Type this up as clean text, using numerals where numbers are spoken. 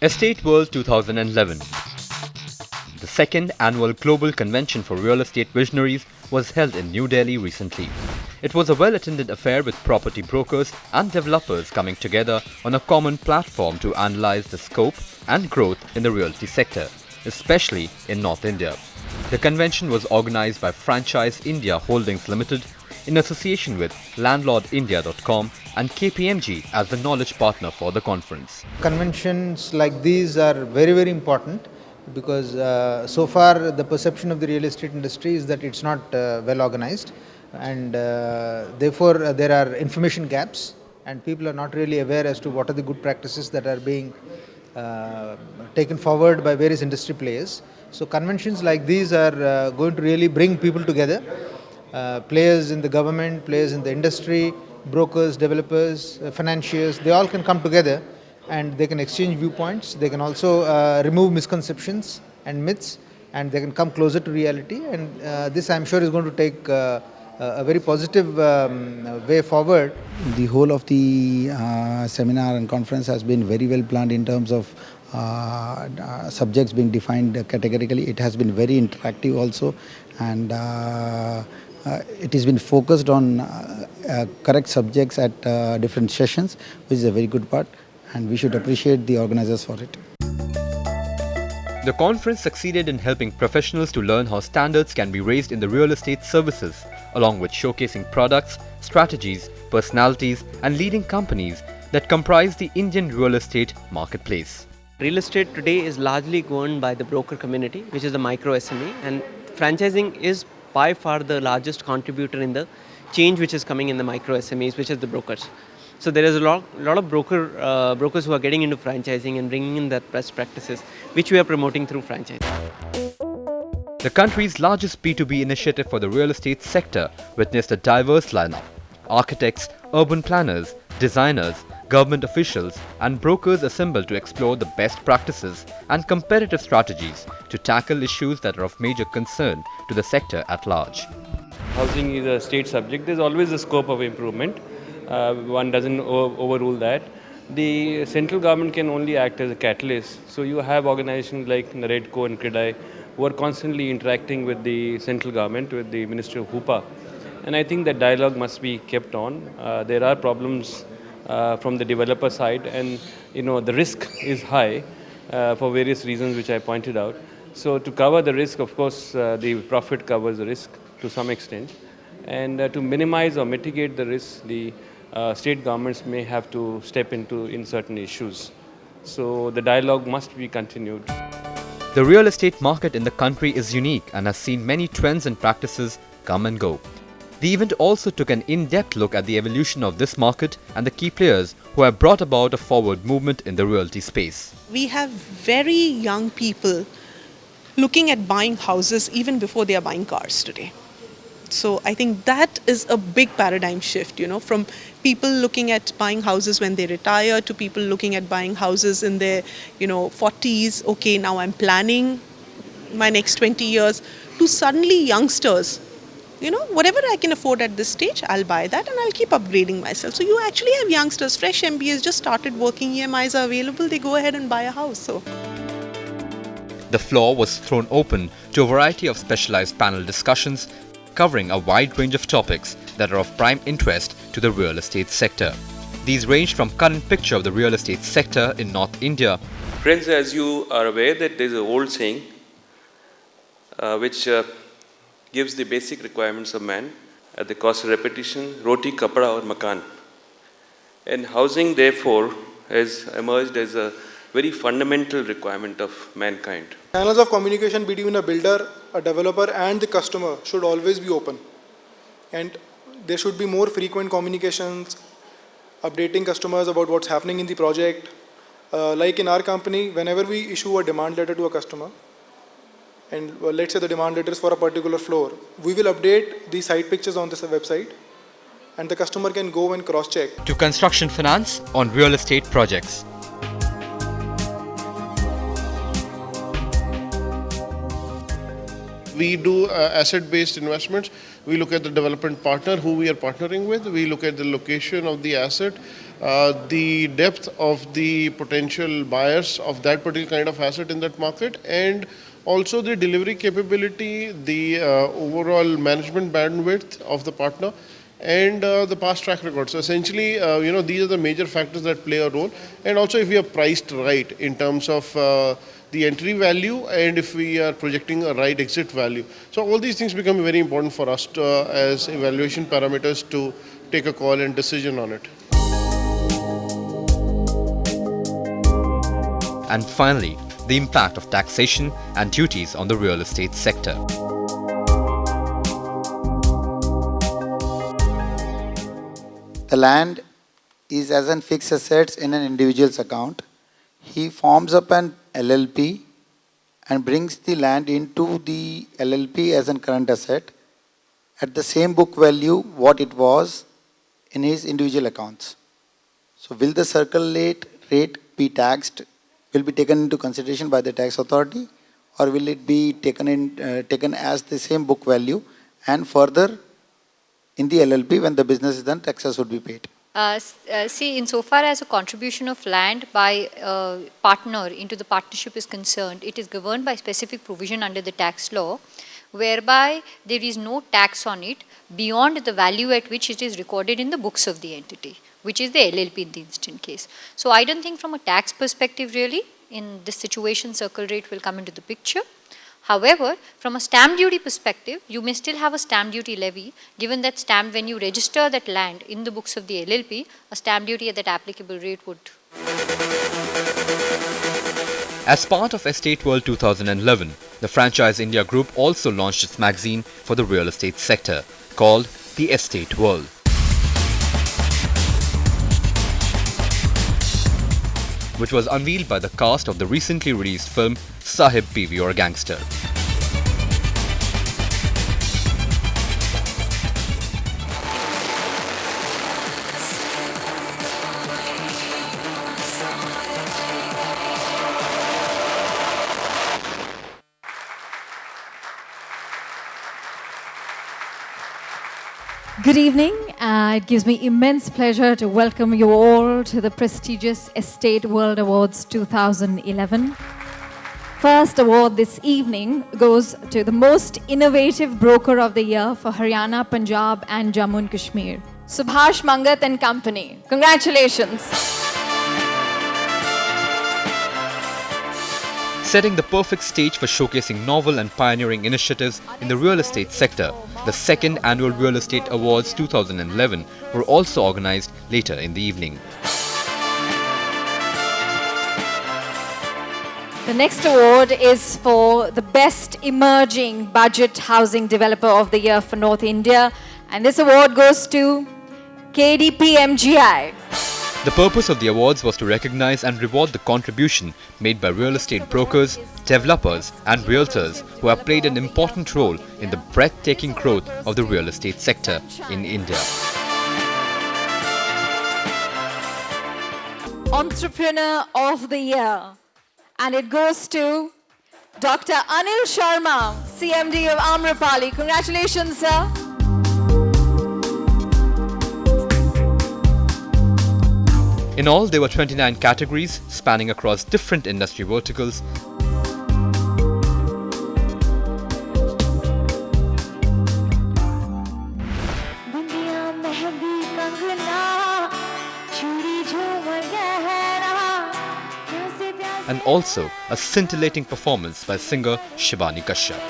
Estate World 2011. The second annual Global Convention for Real Estate Visionaries was held in New Delhi recently. It was a well-attended affair with property brokers and developers coming together on a common platform to analyze the scope and growth in the realty sector, especially in North India. The convention was organized by Franchise India Holdings Limited in association with landlordindia.com and KPMG as the knowledge partner for the conference. Conventions like these are very, very important because so far the perception of the real estate industry is that it's not well organized, and therefore there are information gaps and people are not really aware as to what are the good practices that are being taken forward by various industry players. So conventions like these are going to really bring people together. Players in the government, players in the industry, brokers, developers, financiers, they all can come together and they can exchange viewpoints. They can also remove misconceptions and myths, and they can come closer to reality. And this, I'm sure, is going to take a very positive way forward. The whole of the seminar and conference has been very well planned in terms of subjects being defined categorically. It has been very interactive also, and it has been focused on correct subjects at different sessions, which is a very good part, and we should appreciate the organizers for it. The conference succeeded in helping professionals to learn how standards can be raised in the real estate services, along with showcasing products, strategies, personalities, and leading companies that comprise the Indian real estate marketplace. Real estate today is largely governed by the broker community, which is the micro SME, and franchising is by far the largest contributor in the change which is coming in the micro SMEs, which is the brokers. So there is a lot of brokers who are getting into franchising and bringing in that best practices, which we are promoting through franchising. The country's largest B2B initiative for the real estate sector witnessed a diverse lineup. Architects, urban planners, designers, government officials and brokers assembled to explore the best practices and competitive strategies to tackle issues that are of major concern to the sector at large. Housing is a state subject. There's always a scope of improvement. One doesn't overrule that. The central government can only act as a catalyst. So you have organizations like NAREDCO and CRIDAI who are constantly interacting with the central government, with the Ministry of HUPA. And I think that dialogue must be kept on. There are problems from the developer side, and the risk is high for various reasons which I pointed out. So to cover the risk, of course, the profit covers the risk to some extent. And to minimize or mitigate the risk, the state governments may have to step in certain issues. So the dialogue must be continued. The real estate market in the country is unique and has seen many trends and practices come and go. The event also took an in-depth look at the evolution of this market and the key players who have brought about a forward movement in the realty space. We have very young people looking at buying houses even before they are buying cars today. So I think that is a big paradigm shift, from people looking at buying houses when they retire to people looking at buying houses in their, 40s. Okay, now I'm planning my next 20 years, to suddenly youngsters, whatever I can afford at this stage, I'll buy that and I'll keep upgrading myself. So you actually have youngsters, fresh MBAs just started working, EMIs are available, they go ahead and buy a house. So the floor was thrown open to a variety of specialized panel discussions covering a wide range of topics that are of prime interest to the real estate sector. These ranged from current picture of the real estate sector in North India. Friends, as you are aware that there is an old saying which gives the basic requirements of man at the cost of repetition: roti, kapda or makan. And housing, therefore, has emerged as a very fundamental requirement of mankind. Channels of communication between a builder, a developer and the customer should always be open. And there should be more frequent communications, updating customers about what's happening in the project. Like in our company, whenever we issue a demand letter to a customer, and let's say the demand letter is for a particular floor, we will update the site pictures on this website and the customer can go and cross-check. To construction finance on real estate projects. we do asset-based investments, we look at the development partner who we are partnering with, we look at the location of the asset, the depth of the potential buyers of that particular kind of asset in that market, and also the delivery capability, the overall management bandwidth of the partner, and the past track record. So essentially, these are the major factors that play a role. And also if we are priced right in terms of the entry value and if we are projecting a right exit value. So all these things become very important for us to, as evaluation parameters to take a call and decision on it. And finally, the impact of taxation and duties on the real estate sector. The land is as an fixed assets in an individual's account. He forms up an LLP and brings the land into the LLP as a current asset at the same book value what it was in his individual accounts. So will the circulate rate be taxed, will be taken into consideration by the tax authority, or will it be taken as the same book value and further in the LLP when the business is done, taxes would be paid? See, insofar as a contribution of land by a partner into the partnership is concerned, it is governed by specific provision under the tax law, whereby there is no tax on it beyond the value at which it is recorded in the books of the entity, which is the LLP in the instant case. So I don't think from a tax perspective really, in this situation, circle rate will come into the picture. However, from a stamp duty perspective, you may still have a stamp duty levy, given that stamp, when you register that land in the books of the LLP, a stamp duty at that applicable rate would. As part of Estate World 2011, the Franchise India Group also launched its magazine for the real estate sector, called The Estate World. Which was unveiled by the cast of the recently released film Sahib PV or Gangster. Good evening. It gives me immense pleasure to welcome you all to the prestigious Estate World Awards 2011. First award this evening goes to the most innovative broker of the year for Haryana, Punjab and Jammu and Kashmir, Subhash Mangat and Company. Congratulations. Setting the perfect stage for showcasing novel and pioneering initiatives in the real estate sector, the second annual Real Estate Awards 2011 were also organized later in the evening. The next award is for the Best Emerging Budget Housing Developer of the Year for North India, and this award goes to KDPMGI. The purpose of the awards was to recognize and reward the contribution made by real estate brokers, developers and realtors who have played an important role in the breathtaking growth of the real estate sector in India. Entrepreneur of the Year, and it goes to Dr. Anil Sharma, CMD of Amrapali. Congratulations, sir. In all, there were 29 categories spanning across different industry verticals. And also a scintillating performance by singer Shibani Kashyap.